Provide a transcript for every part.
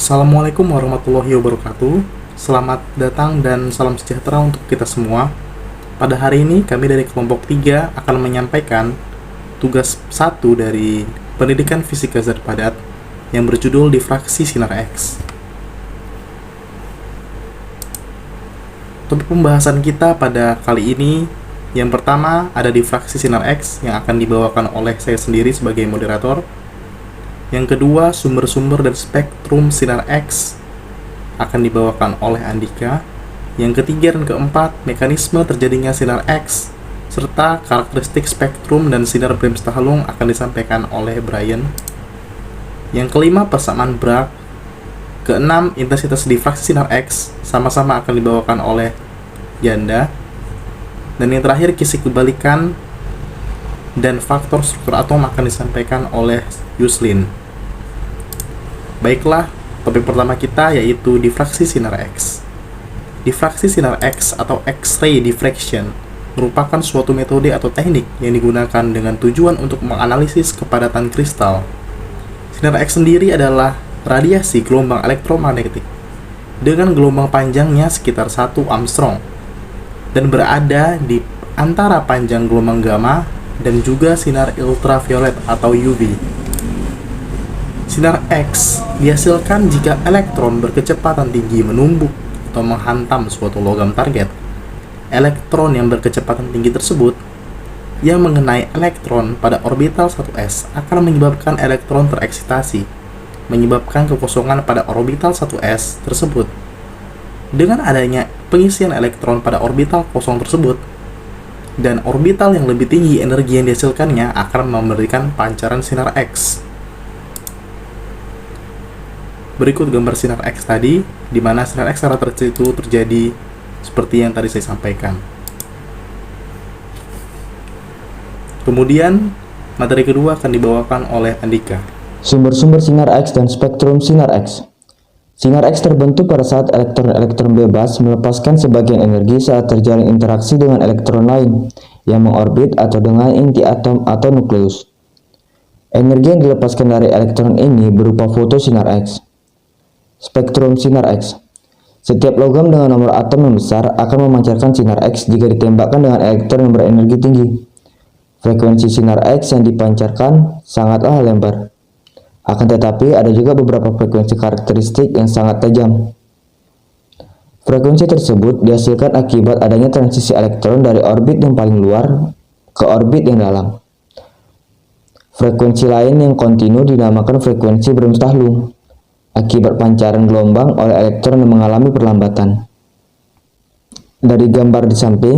Assalamualaikum warahmatullahi wabarakatuh. Selamat datang dan salam sejahtera untuk kita semua. Pada hari ini kami dari kelompok 3 akan menyampaikan tugas 1 dari Pendidikan Fisika Zat Padat yang berjudul Difraksi Sinar X. Topik pembahasan kita pada kali ini yang pertama ada difraksi sinar X yang akan dibawakan oleh saya sendiri sebagai moderator. Yang kedua, sumber-sumber dan spektrum sinar X akan dibawakan oleh Andika. Yang ketiga dan keempat, mekanisme terjadinya sinar X serta karakteristik spektrum dan sinar Bremsstrahlung akan disampaikan oleh Brian. Yang kelima, persamaan Bragg. Keenam, intensitas difraksi sinar X sama-sama akan dibawakan oleh Yanda. Dan yang terakhir, kisih kebalikan dan faktor struktur atom akan disampaikan oleh Yuslin. Baiklah, topik pertama kita yaitu difraksi sinar X. Difraksi sinar X atau X-ray diffraction merupakan suatu metode atau teknik yang digunakan dengan tujuan untuk menganalisis kepadatan kristal. Sinar X sendiri adalah radiasi gelombang elektromagnetik dengan gelombang panjangnya sekitar 1 Armstrong dan berada di antara panjang gelombang gamma dan juga sinar ultraviolet atau UV. Sinar X dihasilkan jika elektron berkecepatan tinggi menumbuk atau menghantam suatu logam target. Elektron yang berkecepatan tinggi tersebut yang mengenai elektron pada orbital 1s akan menyebabkan elektron tereksitasi, menyebabkan kekosongan pada orbital 1s tersebut. Dengan adanya pengisian elektron pada orbital kosong tersebut, dan orbital yang lebih tinggi energi yang dihasilkannya akan memberikan pancaran sinar X. Berikut gambar sinar X tadi, di mana sinar X secara tertentu terjadi seperti yang tadi saya sampaikan. Kemudian, materi kedua akan dibawakan oleh Andika. Sumber-sumber sinar X dan spektrum sinar X. Sinar X terbentuk pada saat elektron-elektron bebas melepaskan sebagian energi saat terjalin interaksi dengan elektron lain yang mengorbit atau dengan inti atom atau nukleus. Energi yang dilepaskan dari elektron ini berupa fotosinar X. Spektrum sinar X. Setiap logam dengan nomor atom yang besar akan memancarkan sinar X jika ditembakkan dengan elektron yang berenergi tinggi. Frekuensi sinar X yang dipancarkan sangatlah lebar. Akan tetapi, ada juga beberapa frekuensi karakteristik yang sangat tajam. Frekuensi tersebut dihasilkan akibat adanya transisi elektron dari orbit yang paling luar ke orbit yang dalam. Frekuensi lain yang kontinu dinamakan frekuensi Bremsstrahlung, akibat pancaran gelombang oleh elektron yang mengalami perlambatan. Dari gambar di samping,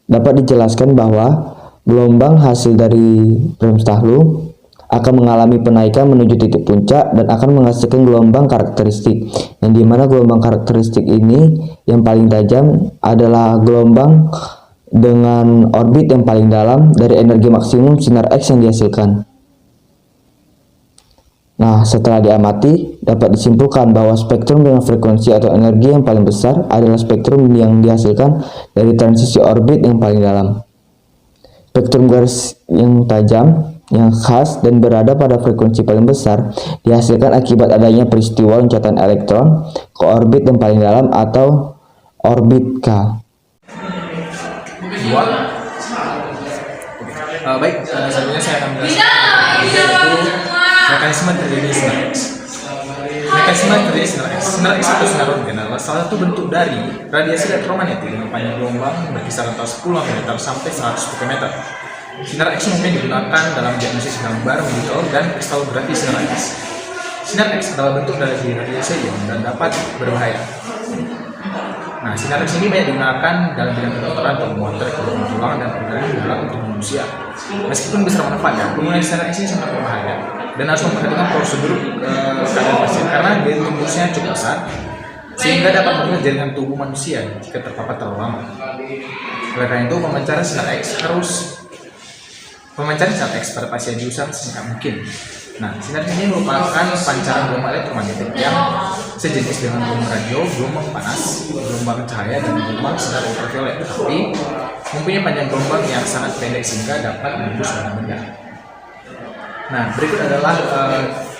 dapat dijelaskan bahwa gelombang hasil dari Bremsstrahlung akan mengalami penaikan menuju titik puncak dan akan menghasilkan gelombang karakteristik, yang dimana gelombang karakteristik ini yang paling tajam adalah gelombang dengan orbit yang paling dalam dari energi maksimum sinar X yang dihasilkan. Nah, setelah diamati, dapat disimpulkan bahwa spektrum dengan frekuensi atau energi yang paling besar adalah spektrum yang dihasilkan dari transisi orbit yang paling dalam. Spektrum garis yang tajam, yang khas dan berada pada frekuensi paling besar dihasilkan akibat adanya peristiwa loncatan elektron ke orbit yang paling dalam atau orbit K. Selanjutnya saya akan menjelaskan mekanisme terjadi sinar X. Mekanisme terjadi sinar X. Sinar X atau sinar röntgen adalah salah satu bentuk dari radiasi elektromagnetik dengan panjang gelombang berkisar antara 10 nanometer sampai 100 picometer. Sinar X umumnya digunakan dalam diagnosis gambar, medical, dan kristalografis sinar X. Sinar X adalah bentuk dari radiasi ion dan dapat berbahaya. Nah, sinar X ini banyak digunakan dalam bidang kedokteran untuk memonitor kelenjar tulang dan organ dalam tubuh manusia. Meskipun besar manfaatnya, penggunaan sinar X ini sangat berbahaya dan harus memperhatikan prosedur keadaan pasien karena daya tembusnya cukup besar sehingga dapat merusak jaringan tubuh manusia jika terpapar terlalu lama. Oleh karena itu, pemancaran sinar X pada pasien diusahakan sesingkat mungkin. Nah, sinar ini merupakan pancaran gelombang elektromagnetik yang sejenis dengan gelombang radio, gelombang panas, gelombang cahaya, dan gelombang sinar ultraviolet, tetapi mempunyai panjang gelombang yang sangat pendek sehingga dapat menembus benda-benda. Nah, berikut adalah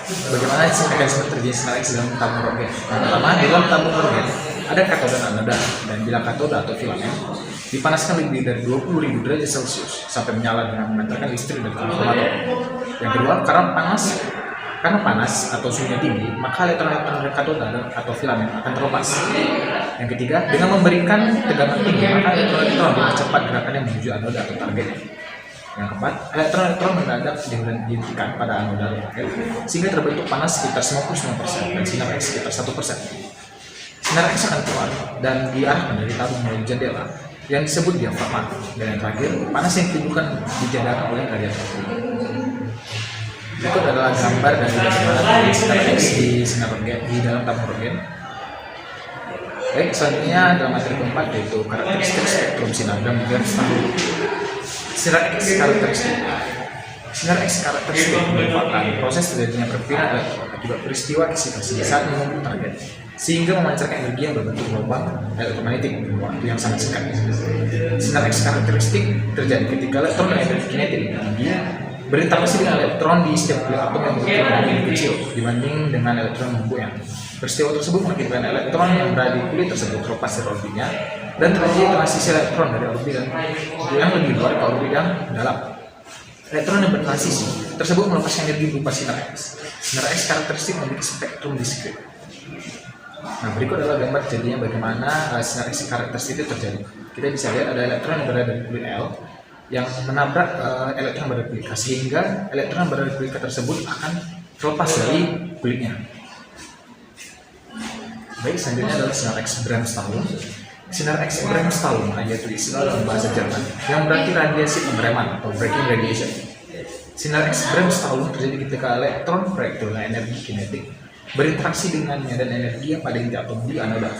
bagaimana sih mekanisme terjadi sinar X dalam tabung halogen? Yang pertama, di dalam tabung halogen ada katoda dan anoda, dan bila katoda atau filamen dipanaskan lebih dari 20.000 derajat Celcius sampai menyala dengan mengantarkan listrik dari transformator. Yang kedua, karena panas atau suhunya tinggi, maka elektron-elektron dari katoda atau filamen akan terlepas. Yang ketiga, dengan memberikan tegangan tinggi, maka elektron-elektron dipercepat gerakannya menuju anoda atau target. Yang keempat, elektron-elektron mendadak dihentikan pada anoda atau target, sehingga terbentuk panas sekitar 99% dan sinar X sekitar 1%. Sinar X akan keluar dan diarahkan dari tabung melalui jendela yang disebut diafragma. Dan yang terakhir, panas yang ditimbulkan dijadakan oleh radiator. Berikut adalah gambar dari bagaimana terjadi sinar X di dalam tabung halogen. Baik, selanjutnya dalam materi keempat yaitu karakteristik spektrum sinar dan garis tahu. Sinar X karakteristik. Sinar X karakteristik merupakan proses terjadinya perpindahan elektron akibat peristiwa eksitasi saat mengumpul target, sehingga memancarkan energi yang berbentuk gelombang elektromagnetik dalam waktu yang sangat singkat. Sinar X karakteristik terjadi ketika elektron dan energi kinetik tinggi berinteraksi dengan elektron di setiap kulit atom yang berbentuk lebih kecil dibanding dengan elektron yang peristiwa tersebut mengakibatkan elektron yang berada di kulit tersebut terlepas dari orbitnya dan terjadi transisi elektron dari orbit yang lebih luar ke orbit yang dalam. Elektron yang bertransisi tersebut melepaskan energi berupa sinar X. Sinar X karakteristik memiliki spektrum diskrit. Nah, berikut adalah gambar terjadinya bagaimana sinar X karakteristik itu terjadi. Kita bisa lihat ada elektron yang berada di kulit L yang menabrak elektron berada di kulit K, sehingga elektron berada di kulit K tersebut akan terlepas dari kulitnya. Baik, selanjutnya adalah sinar X Bremsstrahlung. Sinar X Bremsstrahlung yaitu istilah dalam bahasa Jerman yang berarti radiasi pengereman atau braking radiation. Sinar X Bremsstrahlung terjadi ketika elektron proyektil energi kinetik berinteraksi dengannya dan energi yang pada inti atom di anoda.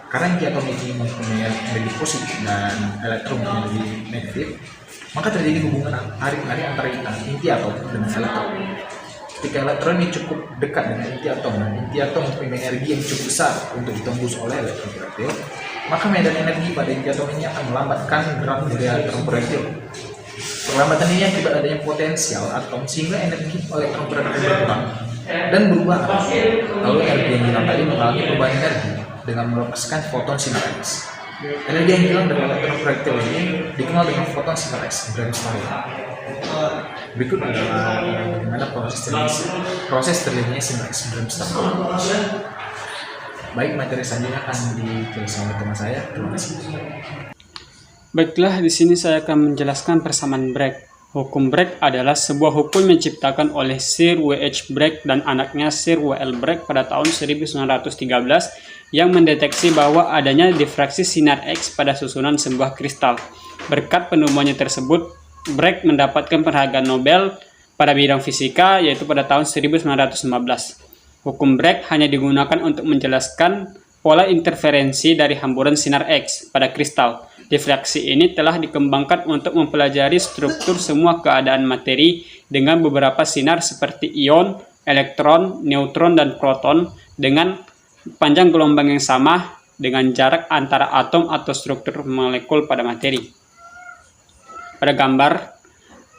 Karena inti atom ini mempunyai energi positif dan elektron energi negatif, maka terjadi hubungan tarik-menarik antara inti atom dengan elektron. Ketika elektron ini cukup dekat dengan inti atom dan inti atom mempunyai energi yang cukup besar untuk ditembus oleh elektron proyektil, maka medan energi pada inti atom ini akan melambatkan gerak dari elektron proyektil. Perlambatan ini akibat adanya potensial atom sehingga energi elektron proyektil berkurang dan berubah arah. Lalu energi yang hilang tadi mengalami perubahan energi dengan melepaskan foton sinar X. Energi yang hilang dari elektron proyektil ini dikenal dengan foton sinar X Bremsstrahlung. Berikut adalah bagaimana proses terjadinya sinar X Bremsstrahlung. Baik, materi selanjutnya akan dijelaskan oleh teman saya. Terima kasih. Baiklah, di sini saya akan menjelaskan persamaan Bragg. Hukum Bragg adalah sebuah hukum yang diciptakan oleh Sir W.H. Bragg dan anaknya Sir W.L. Bragg pada tahun 1913 yang mendeteksi bahwa adanya difraksi sinar X pada susunan sebuah kristal. Berkat penemuannya tersebut, Bragg mendapatkan penghargaan Nobel pada bidang fisika yaitu pada tahun 1915. Hukum Bragg hanya digunakan untuk menjelaskan pola interferensi dari hamburan sinar X pada kristal. Difraksi ini telah dikembangkan untuk mempelajari struktur semua keadaan materi dengan beberapa sinar seperti ion, elektron, neutron, dan proton dengan panjang gelombang yang sama dengan jarak antara atom atau struktur molekul pada materi. Pada gambar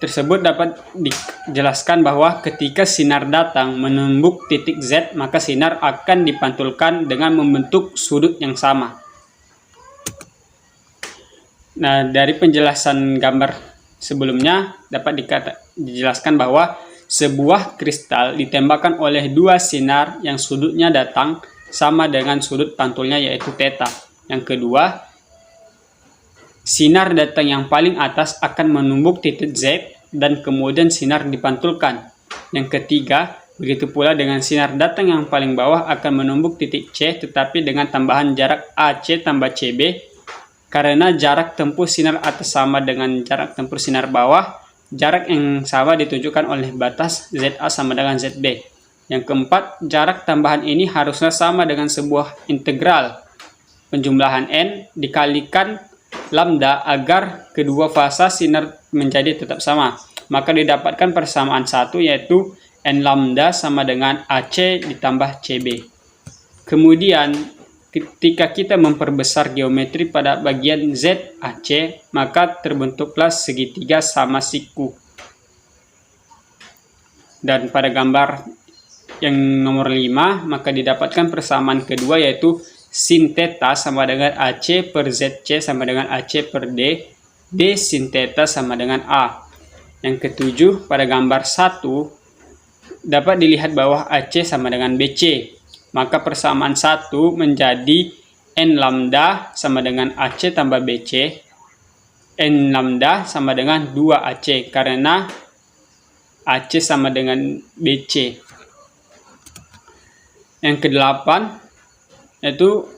tersebut dapat dijelaskan bahwa ketika sinar datang menembus titik Z, maka sinar akan dipantulkan dengan membentuk sudut yang sama. Nah, dari penjelasan gambar sebelumnya dapat dijelaskan bahwa sebuah kristal ditembakkan oleh dua sinar yang sudutnya datang sama dengan sudut pantulnya yaitu theta. Yang kedua, sinar datang yang paling atas akan menumbuk titik Z dan kemudian sinar dipantulkan. Yang ketiga, begitu pula dengan sinar datang yang paling bawah akan menumbuk titik C tetapi dengan tambahan jarak AC tambah CB. Karena jarak tempuh sinar atas sama dengan jarak tempuh sinar bawah, jarak yang sama ditunjukkan oleh batas ZA sama dengan ZB. Yang keempat, jarak tambahan ini harusnya sama dengan sebuah integral penjumlahan N dikalikan lambda agar kedua fasa sinar menjadi tetap sama. Maka didapatkan persamaan satu yaitu N lambda sama dengan AC ditambah CB. Kemudian ketika kita memperbesar geometri pada bagian ZAC, maka terbentuklah segitiga sama siku. Dan pada gambar yang nomor 5, maka didapatkan persamaan kedua yaitu sin theta sama dengan AC per ZC sama dengan AC per D, D sin theta sama dengan A. Yang ketujuh, pada gambar 1 dapat dilihat bahwa AC sama dengan BC. Maka persamaan 1 menjadi N lambda sama dengan AC tambah BC, N lambda sama dengan 2AC karena AC sama dengan BC. Yang kedelapan, yaitu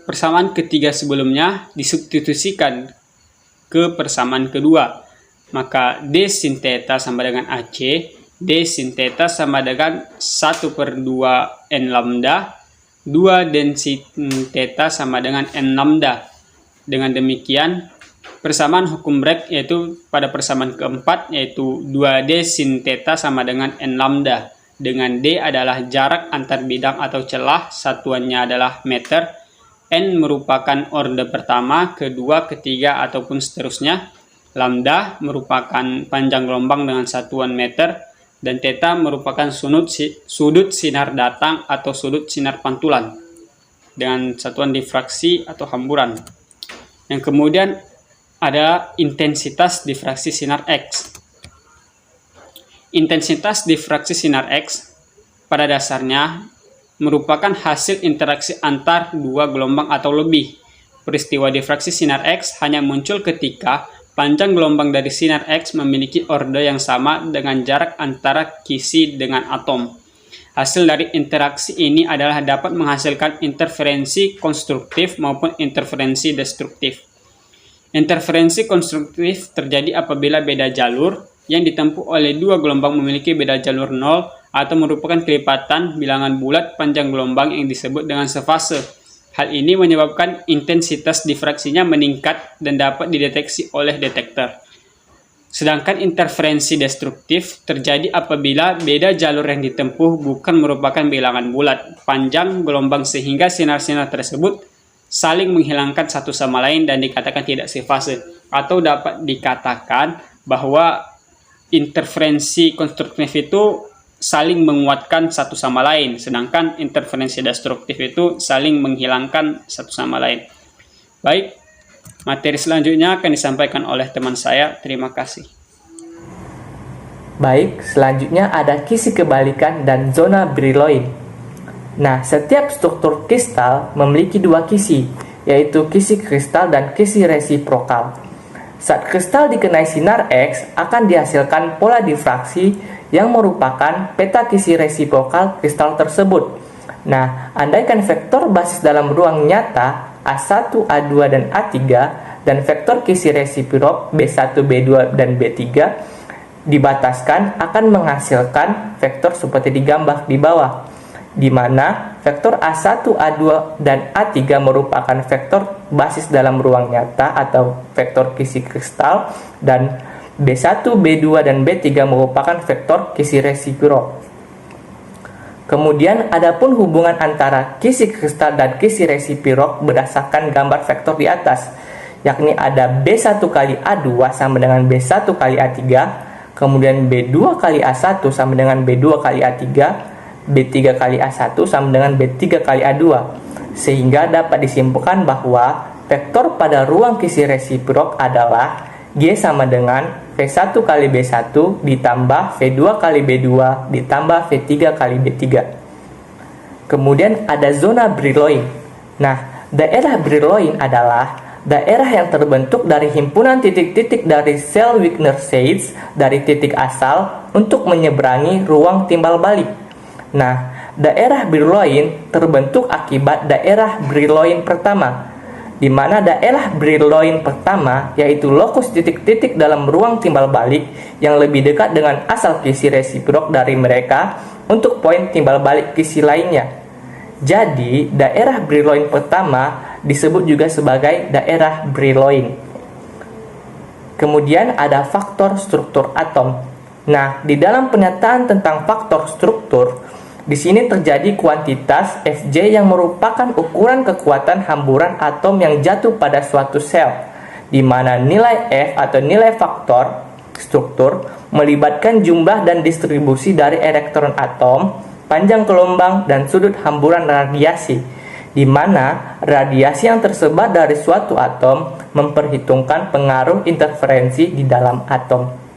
persamaan ketiga sebelumnya disubstitusikan ke persamaan kedua. Maka D sin theta sama dengan AC, D sin theta sama dengan 1 per 2 N lambda, 2 dan sin theta sama dengan N lambda. Dengan demikian, persamaan hukum Bragg yaitu pada persamaan keempat yaitu 2D sin theta sama dengan N lambda. Dengan D adalah jarak antar bidang atau celah, satuannya adalah meter. N merupakan orde pertama, kedua, ketiga, ataupun seterusnya. Lambda merupakan panjang gelombang dengan satuan meter. Dan theta merupakan sudut sinar datang atau sudut sinar pantulan dengan satuan difraksi atau hamburan. Yang kemudian ada intensitas difraksi sinar X. Intensitas difraksi sinar X pada dasarnya merupakan hasil interaksi antar dua gelombang atau lebih. Peristiwa difraksi sinar X hanya muncul ketika panjang gelombang dari sinar X memiliki orde yang sama dengan jarak antara kisi dengan atom. Hasil dari interaksi ini adalah dapat menghasilkan interferensi konstruktif maupun interferensi destruktif. Interferensi konstruktif terjadi apabila beda jalur yang ditempuh oleh dua gelombang memiliki beda jalur 0 atau merupakan kelipatan bilangan bulat panjang gelombang yang disebut dengan sefase. Hal ini menyebabkan intensitas difraksinya meningkat dan dapat dideteksi oleh detektor. Sedangkan interferensi destruktif terjadi apabila beda jalur yang ditempuh bukan merupakan bilangan bulat panjang gelombang sehingga sinar-sinar tersebut saling menghilangkan satu sama lain dan dikatakan tidak sefase, atau dapat dikatakan bahwa interferensi konstruktif itu saling menguatkan satu sama lain, sedangkan interferensi destruktif itu saling menghilangkan satu sama lain. Baik, materi selanjutnya akan disampaikan oleh teman saya. Terima kasih. Baik, selanjutnya ada kisi kebalikan dan zona Brillouin. Nah, setiap struktur kristal memiliki dua kisi, yaitu kisi kristal dan kisi resiprokal. Saat kristal dikenai sinar X, akan dihasilkan pola difraksi yang merupakan peta kisi resiprokal kristal tersebut. Nah, andaikan vektor basis dalam ruang nyata A1, A2, dan A3 dan vektor kisi resiprok B1, B2, dan B3 dibataskan akan menghasilkan vektor seperti digambar di bawah, di mana vektor A1, A2, dan A3 merupakan vektor basis dalam ruang nyata atau vektor kisi kristal, dan B1, B2, dan B3 merupakan vektor kisi resiprok. Kemudian adapun hubungan antara kisi kristal dan kisi resiprok berdasarkan gambar vektor di atas, yakni ada B1 kali A2 sama dengan B1 kali A3, kemudian B2 kali A1 sama dengan B2 kali A3, B3 kali A1 sama dengan B3 kali A2, sehingga dapat disimpulkan bahwa vektor pada ruang kisi resiprok adalah G sama dengan V1 kali B1 ditambah V2 kali B2 ditambah V3 kali B3. Kemudian ada zona Brillouin. Nah, daerah Brillouin adalah daerah yang terbentuk dari himpunan titik-titik dari sel Wigner-Seitz dari titik asal untuk menyeberangi ruang timbal balik. Nah, daerah Brillouin terbentuk akibat daerah Brillouin pertama, di mana daerah Brillouin pertama yaitu lokus titik-titik dalam ruang timbal balik yang lebih dekat dengan asal kisi resiprok dari mereka untuk poin timbal balik kisi lainnya. Jadi, daerah Brillouin pertama disebut juga sebagai daerah Brillouin. Kemudian ada faktor struktur atom. Nah, di dalam pernyataan tentang faktor struktur, di sini terjadi kuantitas Fj yang merupakan ukuran kekuatan hamburan atom yang jatuh pada suatu sel, di mana nilai F atau nilai faktor struktur melibatkan jumlah dan distribusi dari elektron atom panjang gelombang, dan sudut hamburan radiasi, di mana radiasi yang tersebar dari suatu atom memperhitungkan pengaruh interferensi di dalam atom.